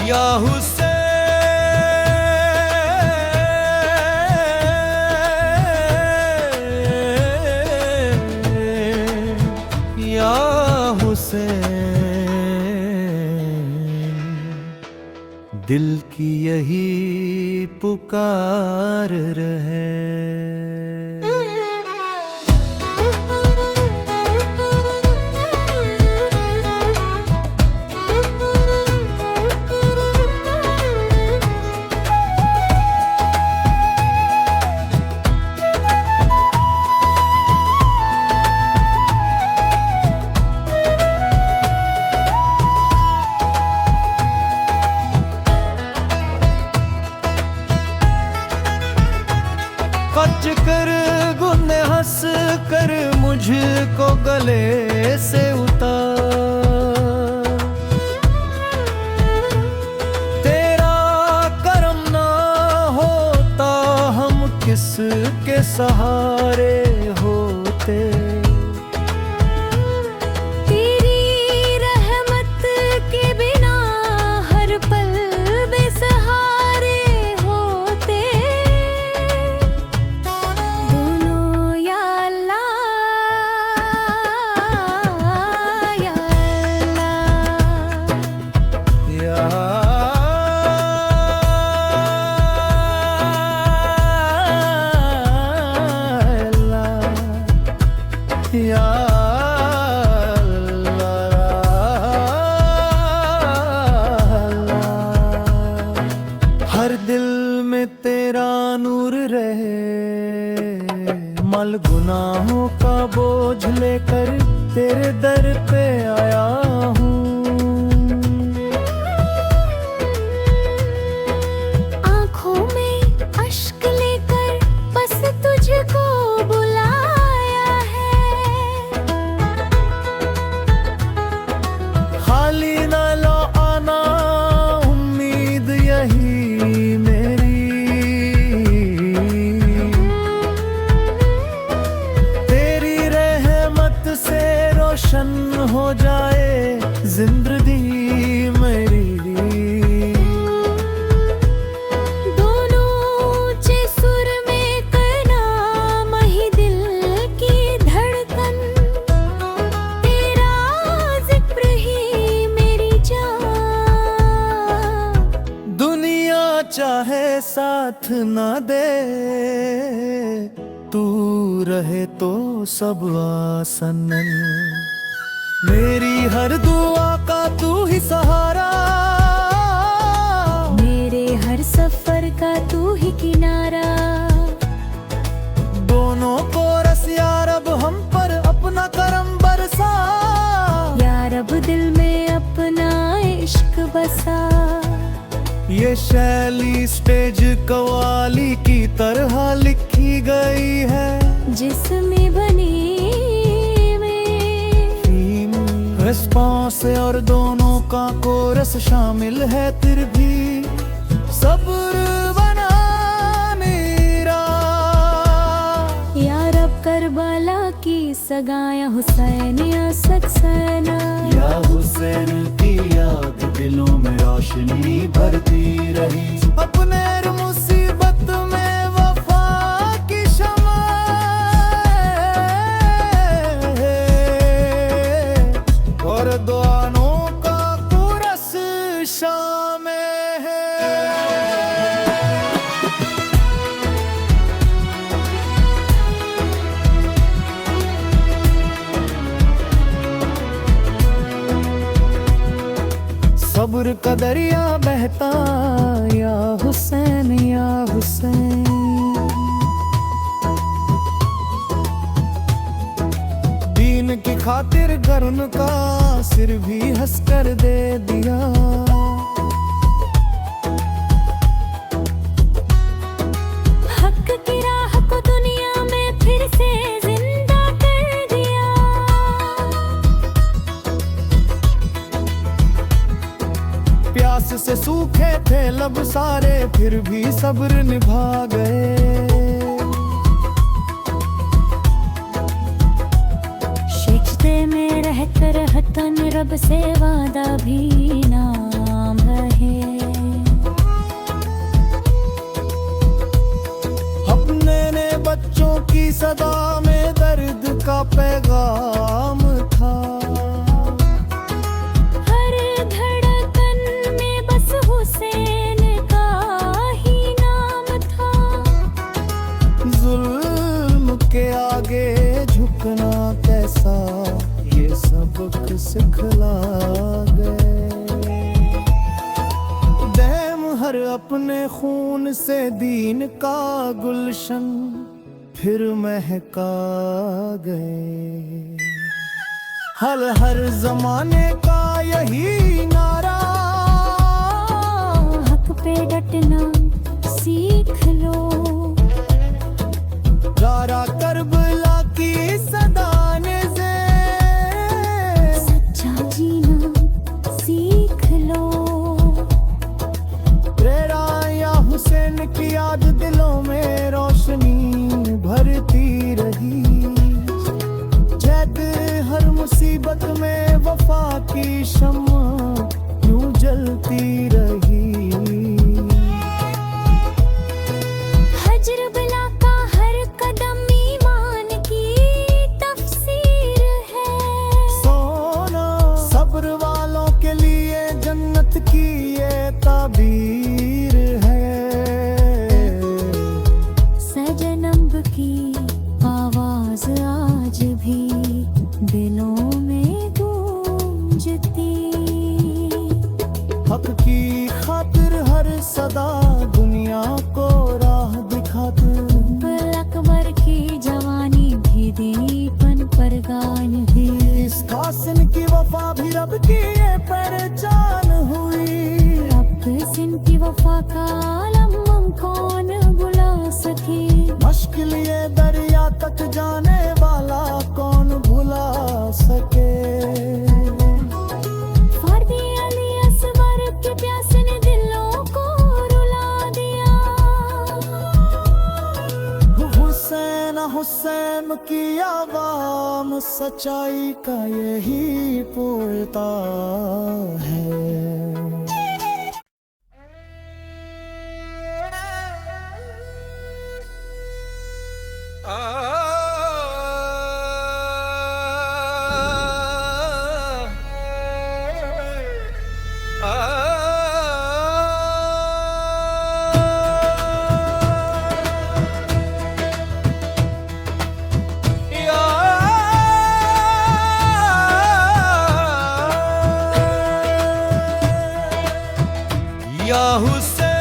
या हुसैन, या हुसैन, दिल की यही पुकार रहे। कच कर गुने हंस कर मुझको गले से उतार, तेरा करम ना होता हम किसके सहारे होते। तेरी रहमत के बिना हर पल बेसहारे होते। या हर दिल में तेरा नूर रहे, मल गुनाहों का बोझ लेकर तेरे दर पे आया हूँ। आँखों में अश्क लेकर बस तुझको खाली न लो आना उम्मीद यही मेरी, तेरी रहमत से रोशन हो जाए जिंदगी मेरी। चाहे साथ ना दे, तू रहे तो सब आसन। मेरी हर दुआ का तू ही सहारा, मेरे हर सफर का तू ही किनारा। दोनों को रस या रब हम पर अपना करम बरसा, या रब दिल में अपना इश्क बसा। ये शैली स्टेज कवाली की तरह लिखी गई है, जिसमें बनी में रिस्पॉन्स और दोनों का कोरस शामिल है। फिर भी सब्र बना मेरा, या रब करबला की सगाया हुसैन या सक्सेना। या हुसैन की याद दिलों में रोशनी भरती रही, अपने मुसीबत में वफा की शमा और दुआओं का कुरस शामें है। सब्र का दरिया बहता या हुसैन, या हुसैन। दीन की खातिर कर उनका सिर भी हंस कर दे दिया। हक की राह को दुनिया में फिर से जिंदा कर दिया। प्यास से सूखे थे लब सारे, फिर भी सब्र निभा गए। शिकते में रहकर हतन रब से वादा भी नाम रहे। हर अपने खून से दीन का गुलशन फिर महका गए। हर जमाने का यही नारा, हक पे डटना सीख लो। गारा करबला की सदाने से सच्चा जीना सीख लो। प्रेरा या हुसैन की याद दिलों में रोशनी भरती रही। जैद हर मुसीबत में वफा की शम्मा यूं जलती रही। हजर बिला का हर कदम ईमान की तफसीर है। सोना सब्र वालों के लिए जन्नत की ये ताबीर है। सजनब की आवाज आज भी दिलों में गूंजती। हक की खातिर हर सदा दुनिया को राह दिखाते। अकबर की जवानी भी दीपन पर गान है। इस कासिम की वफा भी रब की ये पहचान हुई। रब सिन की वफा का आलम हम कौन बुला सके। मुश्किल ये दरिया तक जाने वाला कौन भुला सके। फर्दी अली असगर के प्यास ने दिलों को रुला दिया। हुसैन हुसैन की आवाम सच्चाई का यही पुरता है। या हुसैन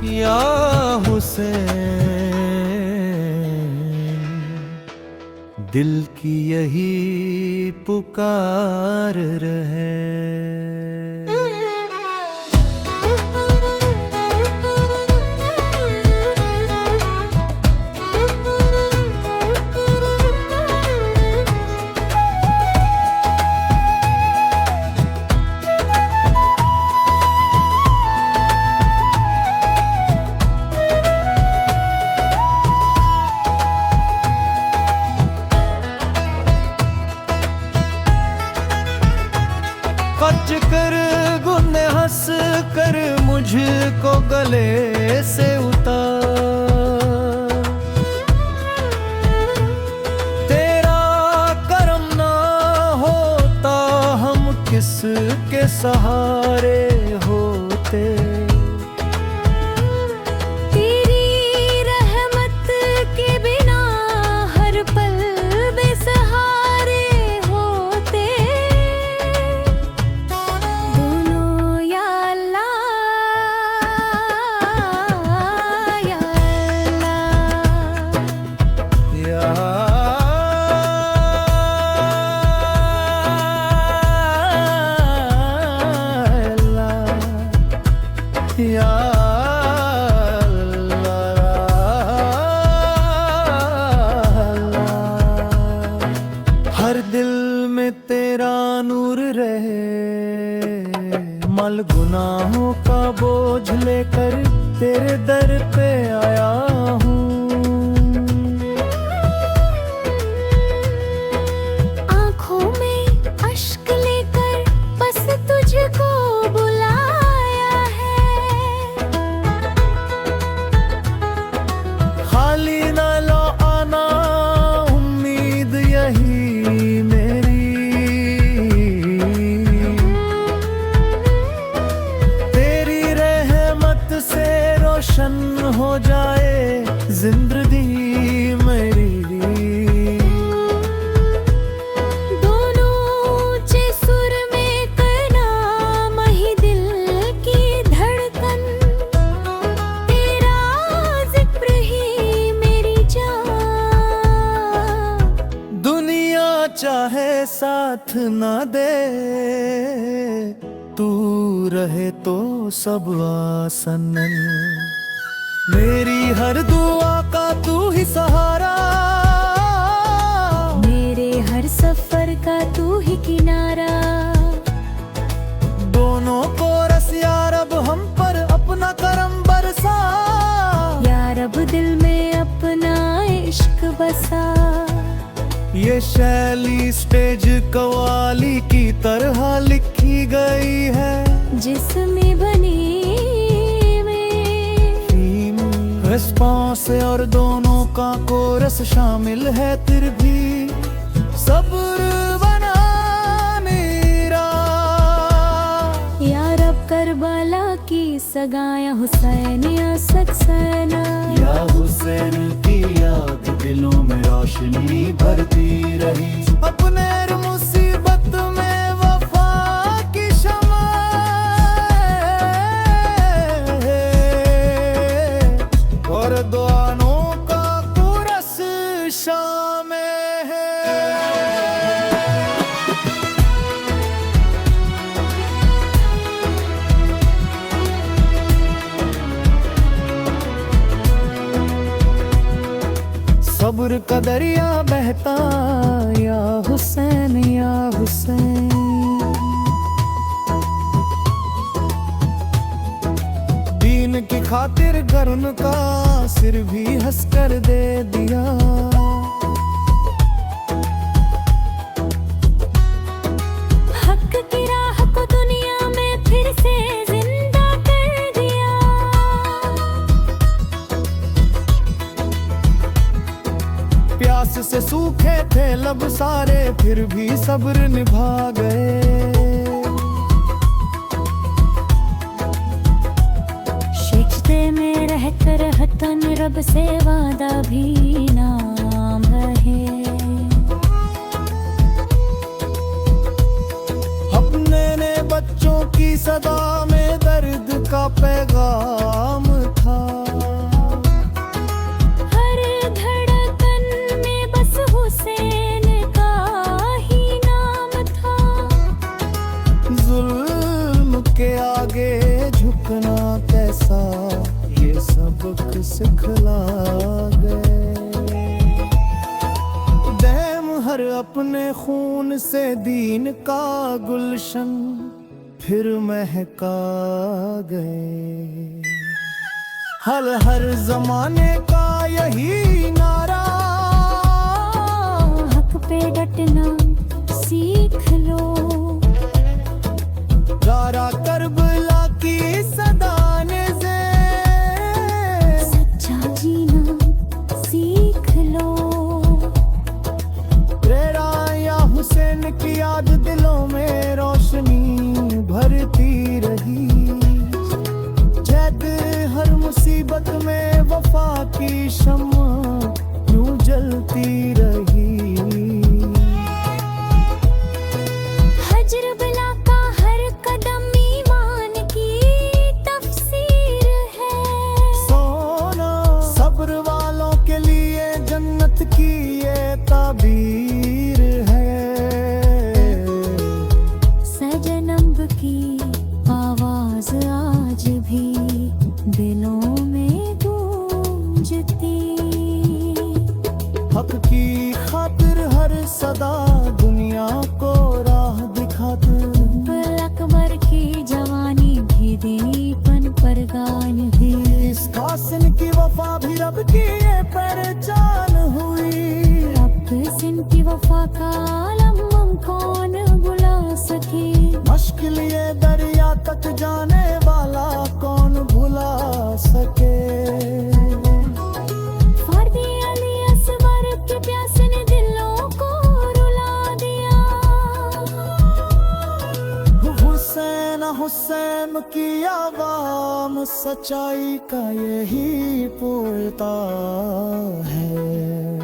या हुसैन, दिल की यही पुकार रहे। बच कर गुने हंस कर मुझको गले से उतार। तेरा करम ना होता हम किसके सहारे होते। तेरी रहमत के बिना हर पल बेसहारे होते। दोनों या अल्लाह या अल्लाह या अल्लाह चाहे साथ न दे, तू रहे तो सब आसन। मेरी हर दुआ का तू ही सहारा, मेरे हर सफर का तू ही किनारा। दोनों को रस यार अब हम पर अपना करम बरसा, यार अब दिल में अपना इश्क बसा। ये शैली स्टेज कव्वाली की तरह लिखी गई है, जिसमें बनी रिस्पॉन्स और दोनों का कोरस शामिल है। फिर भी सब्र बना मेरा, यार अब करबला की सगाया हुसैन या सक्सेना। या हुसैन की याद दिलों में रोशनी भरती रही, अपने मुसीबत में वफा की शमा। और दोनों का कुरस शामिल है। सब्र का दरिया बहता या हुसैन या हुसैन। दीन की खातिर घर उनका सिर भी हंस कर दे दिया। हक की राह को दुनिया में फिर से जिंदा कर दिया। प्यास से सूखे थे लब सारे, फिर भी सब्र निभा गए। शिकते में रहकर हतन रब से वादा भी नाम रहे। अपने ने बच्चों की सदा में दर्द का पैगाम था। हर धड़कन में बस हुसैन का ही नाम था। जुल्म के आगे झुकना कैसा, ये सबक सिखला गए। दम हर अपने खून से दीन का गुलशन फिर महका गए। हर जमाने का यही नारा, हक पे डटना सीख लो। गारा करबला की सदाने से सच्चा जीना सीख लो। प्रेरा या हुसैन की याद दिलों में रोशनी भरती रही। जद हर मुसीबत में वफा की शम्मा यूं जलती रही। हजर बिला का हर कदम ईमान की तफसीर है। सोना सब्र वालों के लिए जन्नत की ये ताबीर है। सजनब की आवाज आज भी दिलों में गूंजती। हक की खातिर हर सदा दुनिया को राह दिखाते। अकबर की जवानी भी दीपन परगान है। इस कासिन की वफा भी रब की ये पहचान हुई। रब सिन की वफा का आलम हम कौन बुला सके। मुश्किल ये दरिया तक जाने वाला कौन भुला सके। फर्दी अली असगर के प्यास ने दिलों को रुला दिया। हुसैन हुसैन की आवाम सच्चाई का यही पुरता है।